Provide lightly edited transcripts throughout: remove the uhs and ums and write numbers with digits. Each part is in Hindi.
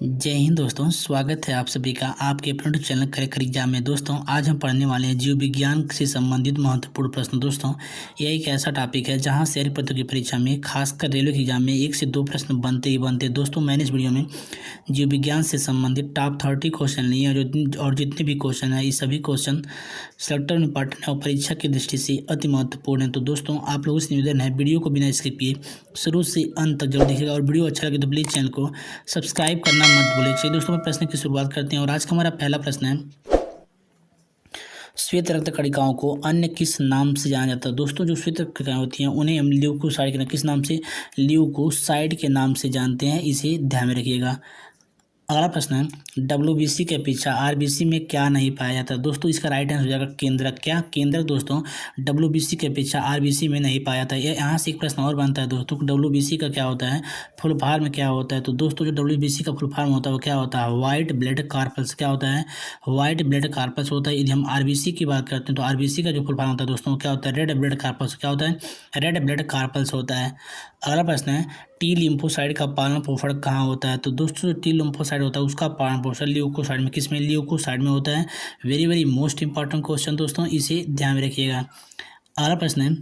जय हिंद दोस्तों, स्वागत है आप सभी का आपके अपने यूट्यूब चैनल करेक्ट एग्जाम में। दोस्तों आज हम पढ़ने वाले हैं जीव विज्ञान से संबंधित महत्वपूर्ण प्रश्न। दोस्तों यह एक ऐसा टॉपिक है जहां शहरी प्रतियोगी परीक्षा में खासकर रेलवे के एग्जाम में 1 से 2 प्रश्न बनते ही बनते। दोस्तों मैंने इस वीडियो में जीव विज्ञान से संबंधित टॉप 30 क्वेश्चन लिए और जितने भी क्वेश्चन है ये सभी क्वेश्चन सेलेक्टर इंपॉर्टेंट है और परीक्षा की दृष्टि से अति महत्वपूर्ण है। तो दोस्तों आप लोगों से निवेदन है वीडियो को बिना स्किप किए शुरू से अंत तक जरूर देखिएगा और वीडियो अच्छा लगे तो प्लीज़ चैनल को सब्सक्राइब करना मत भूलिए। चलिए दोस्तों मैं प्रश्न की शुरुआत करते हैं और आज का हमारा पहला प्रश्न है, श्वेत रक्त कणिकाओं को अन्य किस नाम से जाना जाता है। दोस्तों जो श्वेत रक्त कणिकाएं होती हैं उन्हें हम ल्यूकोसाइड के किस नाम से ल्यूकोसाइड के नाम से जानते हैं, इसे ध्यान में रखिएगा। अगला प्रश्न है, डब्ल्यूबीसी के अपेक्षा आरबीसी में क्या नहीं पाया जाता। दोस्तों इसका राइट आंसर हो जाएगा केंद्रक। क्या केंद्रक दोस्तों डब्ल्यूबीसी के अपेक्षा आरबीसी में नहीं पाया जाता। ये यहाँ से एक प्रश्न और बनता है दोस्तों, डब्ल्यूबीसी का क्या होता है, फुल फॉर्म क्या होता है। तो दोस्तों जो डब्ल्यूबीसी का फुल फॉर्म होता है वो क्या होता है, वाइट ब्लड कार्पल्स। क्या होता है, वाइट ब्लड कार्पल्स होता है। यदि हम आरबीसी की बात करते हैं तो आरबीसी का जो फुल फॉर्म होता है दोस्तों क्या होता है, रेड ब्लड कार्पल्स। क्या होता है, रेड ब्लड कार्पल्स होता है। अगला प्रश्न है, टी लिम्फोसाइड का पालन पोषण कहाँ होता है। तो दोस्तों जो टी लिम्फोसाइड होता है उसका पालन पोषण ल्यूकोसाइड में, किसमें, ल्यूकोसाइड में होता है। Very very most important question दोस्तों, इसे ध्यान में रखिएगा। अगला प्रश्न है,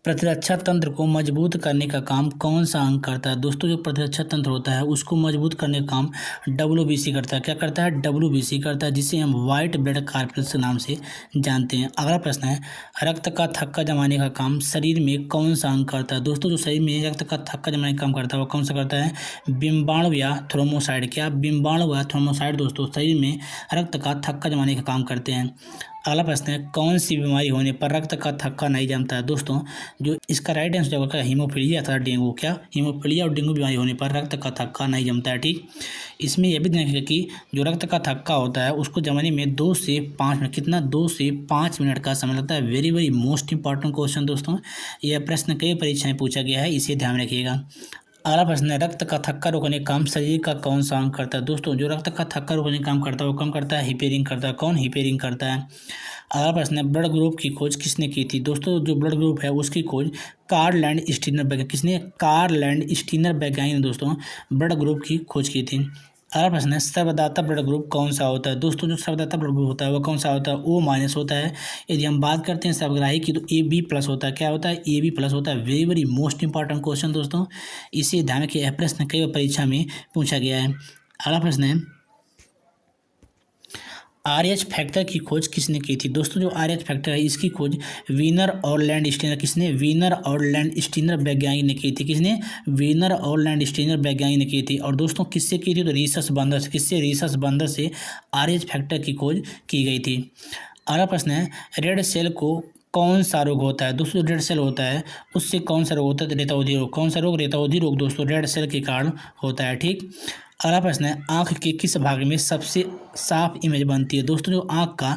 प्रतिरक्षा तंत्र को मजबूत करने का काम कौन सा अंग करता है। दोस्तों जो प्रतिरक्षा तंत्र होता है उसको मजबूत करने का काम डब्ल्यूबीसी करता है। क्या करता है, डब्ल्यूबीसी करता है, जिसे हम वाइट ब्लड कार्पल्स के नाम से जानते हैं। अगला प्रश्न है, रक्त का थक्का जमाने का काम शरीर में कौन सा अंग करता है। दोस्तों जो शरीर में रक्त का थक्का जमाने का काम करता है वो कौन सा करता है, बिम्बाणु या थ्रोम्बोसाइड। क्या बिम्बाणु या थ्रोम्बोसाइड दोस्तों शरीर में रक्त का थक्का जमाने का काम करते हैं। अगला प्रश्न है, कौन सी बीमारी होने पर रक्त का थक्का नहीं जमता है। दोस्तों जो इसका राइट आंसर होगा हीमोफीलिया अथवा डेंगू। क्या, हीमोफीलिया और डेंगू बीमारी होने पर रक्त का थक्का नहीं जमता है। ठीक, इसमें यह भी ध्यान रखिएगा कि जो रक्त का थक्का होता है उसको जमाने में 2 से 5 मिनट, कितना, 2 से 5 मिनट का समय लगता है। Very very most important question दोस्तों, यह प्रश्न कई परीक्षाएं पूछा गया है, इसे ध्यान रखिएगा। अगला प्रश्न है, रक्त का थक्का रोकने का काम शरीर का कौन सा अंग करता है। दोस्तों जो रक्त का थक्का रोकने का काम करता है वो कौन करता है, हिपेरिन करता है। कौन, हिपेरिन करता है। अगला प्रश्न है, ब्लड ग्रुप की खोज किसने की थी। दोस्तों जो ब्लड ग्रुप है उसकी खोज कार्ल लैंड स्टीनर वैज्ञानिक, किसने, कार्ल लैंड स्टीनर वैज्ञानिक ने दोस्तों ब्लड ग्रुप की खोज की थी। अगला प्रश्न है, सर्वदाता ब्लड ग्रुप कौन सा होता है। दोस्तों जो सर्वदाता ब्लड ग्रुप होता है वो कौन सा होता है, ओ माइनस होता है। यदि हम बात करते हैं सर्वग्राही की तो ए बी प्लस होता है। क्या होता है, ए बी प्लस होता है। Very very most important question दोस्तों, इसे ध्यान रखिए, यह प्रश्न कई परीक्षा में पूछा गया है। अगला प्रश्न है, आरएच फैक्टर की खोज किसने की थी। दोस्तों जो आरएच फैक्टर है इसकी खोज वीनर और लैंड स्टीनर, किसने, वीनर और लैंड स्टीनर वैज्ञानिक ने की थी। किसने, वीनर और लैंड स्टीनर वैज्ञानिक ने की थी। और दोस्तों किससे की थी, तो रिसर्च बंदर से। किससे, रिसर्च बंदर से आरएच फैक्टर की खोज की गई थी। अगला प्रश्न है, रेड सेल को कौन सा रोग होता है। दोस्तों रेड सेल होता है उससे कौन सा रोग होता है, रेताओधी रोग। कौन सा रोग, रेताओधी रोग दोस्तों रेड सेल के कारण होता है। ठीक, अगला प्रश्न है, आंख के किस भाग में सबसे साफ इमेज बनती है। दोस्तों जो आंख का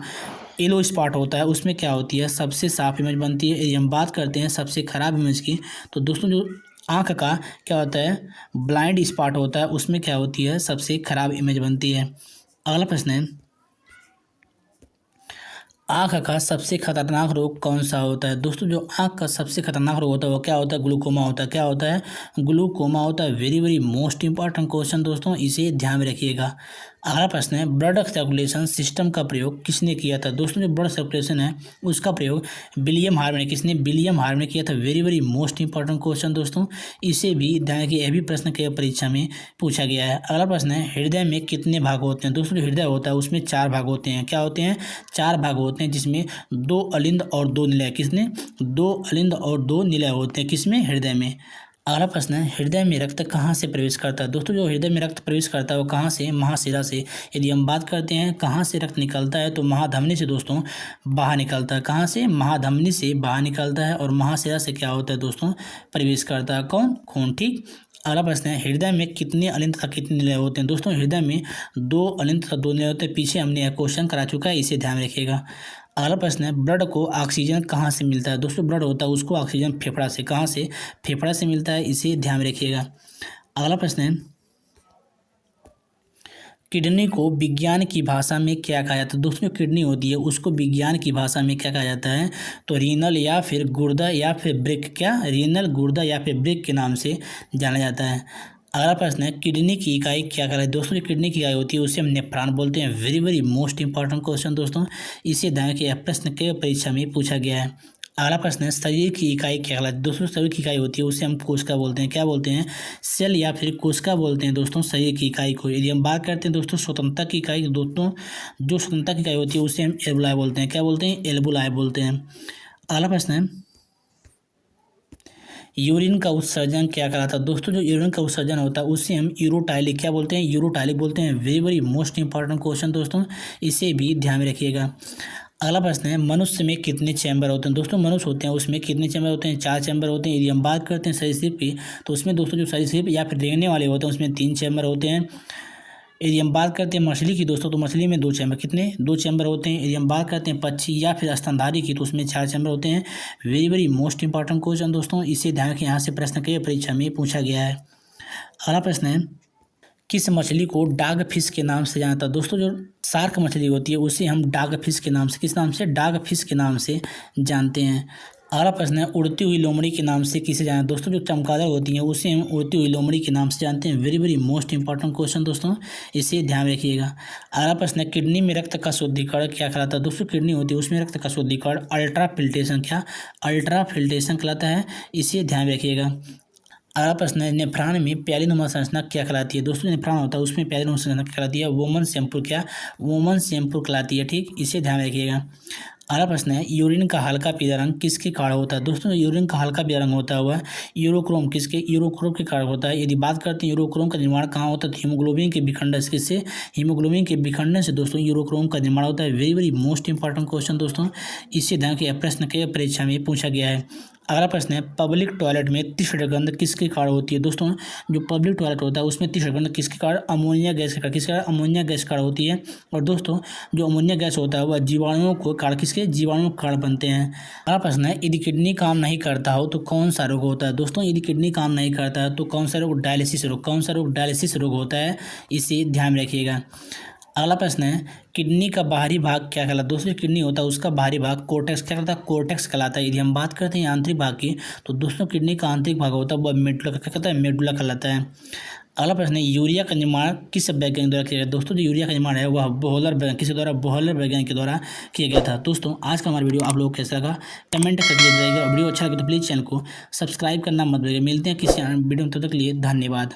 येलो स्पॉट होता है उसमें क्या होती है, सबसे साफ इमेज बनती है। यदि हम बात करते हैं सबसे खराब इमेज की तो दोस्तों जो आंख का क्या होता है, ब्लाइंड स्पॉट होता है उसमें क्या होती है, सबसे खराब इमेज बनती है। अगला प्रश्न है, आँख का सबसे खतरनाक रोग कौन सा होता है। दोस्तों जो आँख का सबसे खतरनाक रोग होता है वो क्या होता है, ग्लूकोमा होता है। क्या होता है, ग्लूकोमा होता है। Very very most important question दोस्तों, इसे ध्यान में रखिएगा। अगला प्रश्न है, ब्लड सर्कुलेशन सिस्टम का प्रयोग किसने किया था। दोस्तों जो ब्लड सर्कुलेशन है उसका प्रयोग विलियम हार्वे ने, किसने, विलियम हार्वे ने किया था। Very very most important question दोस्तों, इसे भी ध्यान रखिए, यह भी प्रश्न कई परीक्षा में पूछा गया है। अगला प्रश्न है, हृदय में कितने भाग होते हैं। दोस्तों जो हृदय होता है उसमें 4 भाग होते हैं। क्या होते हैं, 4 भाग होते हैं, जिसमें 2 अलिंद और 2 निलय। किसने, 2 अलिंद और 2 निलय होते हैं, किसमें, हृदय में। अगला प्रश्न है, हृदय में रक्त कहाँ से प्रवेश करता है। दोस्तों जो हृदय में रक्त प्रवेश करता है वो कहाँ से, महाशिरा से। यदि हम बात करते हैं कहाँ से रक्त निकलता है तो महाधमनी से दोस्तों बाहर निकलता है। कहाँ से, महाधमनी से बाहर निकलता है और महाशिरा से क्या होता है दोस्तों, प्रवेश करता है, कौन, खून। ठीक, अगला प्रश्न है, हृदय में कितने अलिंद तथा कितने निलय होते हैं। दोस्तों हृदय में 2 अलिंद तथा 2 निलय होते हैं। पीछे हमने यह क्वेश्चन करा चुका है, इसे ध्यान रखिएगा। अगला प्रश्न है, ब्लड को ऑक्सीजन कहाँ से मिलता है। दोस्तों ब्लड होता है उसको ऑक्सीजन फेफड़ा से, कहाँ से, फेफड़ा से मिलता है, इसे ध्यान में रखिएगा। अगला प्रश्न है, किडनी को विज्ञान की भाषा में क्या कहा जाता है। दोस्तों जो किडनी होती है उसको विज्ञान की भाषा में क्या कहा जाता है, तो रीनल या फिर गुर्दा या फिर ब्रिक। क्या, रीनल, गुर्दा या फिर ब्रिक के नाम से जाना जाता है। अगला प्रश्न है किडनी की इकाई क्या कहलाती है। दोस्तों जो किडनी की इकाई होती है उसे हम नेफ्रॉन बोलते हैं। Very very most important question दोस्तों, इसे ध्यान रखिए, यह प्रश्न कई परीक्षा में पूछा गया है। अगला प्रश्न है शरीर की इकाई क्या कहलाती है। दोस्तों शरीर की इकाई होती है उसे हम कोशिका बोलते हैं। क्या बोलते हैं? सेल या फिर कोशिका बोलते हैं दोस्तों शरीर की इकाई को। यदि हम बात करते हैं दोस्तों स्वतंत्रता की इकाई, दोस्तों जो स्वतंत्रता की इकाई होती है उसे हम एल्बुलाई बोलते हैं। क्या बोलते हैं? एल्बुलाई बोलते हैं। अगला प्रश्न है यूरिन का उत्सर्जन क्या कहलाता है। दोस्तों जो यूरिन का उत्सर्जन होता है उसे हम यूरोटाइलिक क्या बोलते हैं? यूरोटाइलिक बोलते हैं। Very very most important question दोस्तों, इसे भी ध्यान में रखिएगा। अगला प्रश्न है मनुष्य में कितने चैम्बर होते हैं। दोस्तों मनुष्य होते हैं उसमें कितने चैम्बर होते हैं? 4 चैम्बर होते हैं। यदि हम बात करते हैं सरीसृप की तो उसमें दोस्तों जो सरीसृप या फिर रेंगने वाले होते हैं उसमें 3 चैम्बर होते हैं। यदि हम बात करते हैं मछली की दोस्तों तो मछली में 2 चैम्बर, कितने? 2 चैम्बर होते हैं। यदि हम बात करते हैं पक्षी या फिर स्तनधारी की तो उसमें 4 चैम्बर होते हैं। Very very most important question दोस्तों, इसे ध्यान रखें, यहाँ से प्रश्न कई परीक्षा में पूछा गया है। अगला प्रश्न है किस मछली को डॉग फिश के नाम से जाना जाता है। दोस्तों जो शार्क मछली होती है उसे हम डॉग फिश के नाम से, किस नाम से? डॉग फिश के नाम से जानते हैं। अगला प्रश्न है उड़ती हुई लोमड़ी के नाम से किसे जाना। दोस्तों जो चमगादड़ होती हैं उसे हम उड़ती हुई लोमड़ी के नाम से जानते हैं। Very very most important question दोस्तों, इसे ध्यान रखिएगा। अगला प्रश्न है किडनी में रक्त का शुद्धिकरण क्या कहलाता है। दोस्तों किडनी होती है उसमें रक्त का शुद्धिकरण अल्ट्रा फिल्ट्रेशन, क्या? अल्ट्रा फिल्ट्रेशन कहलाता है, इसे ध्यान रखिएगा। अगला प्रश्न है नेफ्रॉन में प्यालीनुमा संरचना क्या कहलाती है। दोस्तों नेफ्रॉन होता है उसमें प्यालीनुमा संरचना क्या कहलाती है? वोमन सैंपल, क्या? वोमन सैंपल कहलाती है, ठीक, इसे ध्यान रखिएगा। अगला प्रश्न है यूरिन का हल्का पीला रंग किसके कारण होता है। दोस्तों यूरिन का हल्का पीला रंग होता हुआ यूरोक्रोम, किसके? यूरोक्रोम के कारण होता है। यदि बात करते हैं यूरोक्रोम का निर्माण कहाँ होता है तो हीमोग्लोबिन के विखंडन से, किससे? हीमोग्लोबिन के विखंडन से दोस्तों यूरोक्रोम का निर्माण होता है। Very very most important question दोस्तों, इससे ध्यान के प्रश्न के परीक्षा में पूछा गया है। अगला प्रश्न है पब्लिक टॉयलेट में तीसरी गंध किसके कारण होती है। दोस्तों जो पब्लिक टॉयलेट होता है उसमें तीसरी गंध किसके कारण? अमोनिया गैस के कारण, किसके कारण? अमोनिया गैस के कारण होती है। और दोस्तों जो अमोनिया गैस होता है वह जीवाणुओं को कारण, किसके? जीवाणुओं के कारण बनते हैं। अगला प्रश्न है यदि किडनी काम नहीं करता हो तो कौन सा रोग होता है। दोस्तों यदि किडनी काम नहीं करता है तो कौन सा रोग? डायलिसिस रोग। कौन सा रोग? डायलिसिस रोग होता है, इसे ध्यान रखिएगा। अगला प्रश्न है किडनी का बाहरी भाग क्या कहलाता है। दोस्तों किडनी होता है उसका बाहरी भाग कोर्टेक्स क्या कहलाता है? कोर्टेक्स कहलाता है। यदि हम बात करते हैं आंतरिक भाग की तो दोस्तों किडनी का आंतरिक भाग होता है वह मेडुला, क्या कहता है? मेडुला कहलाता है। अगला प्रश्न है यूरिया का निर्माण किस वैज्ञानिक द्वारा किया गया। दोस्तों जो यूरिया का निर्माण है वह बोहलर वैज्ञानिक, किसके द्वारा? बोहलर वैज्ञानिक के द्वारा किया गया था। दोस्तों आज का हमारा वीडियो आप लोगों को कैसा लगा कमेंट करके जाइएगा। वीडियो अच्छा लगे तो प्लीज़ चैनल को सब्सक्राइब करना मत भूलिएगा। मिलते हैं किसी वीडियो में, तब तक के लिए धन्यवाद।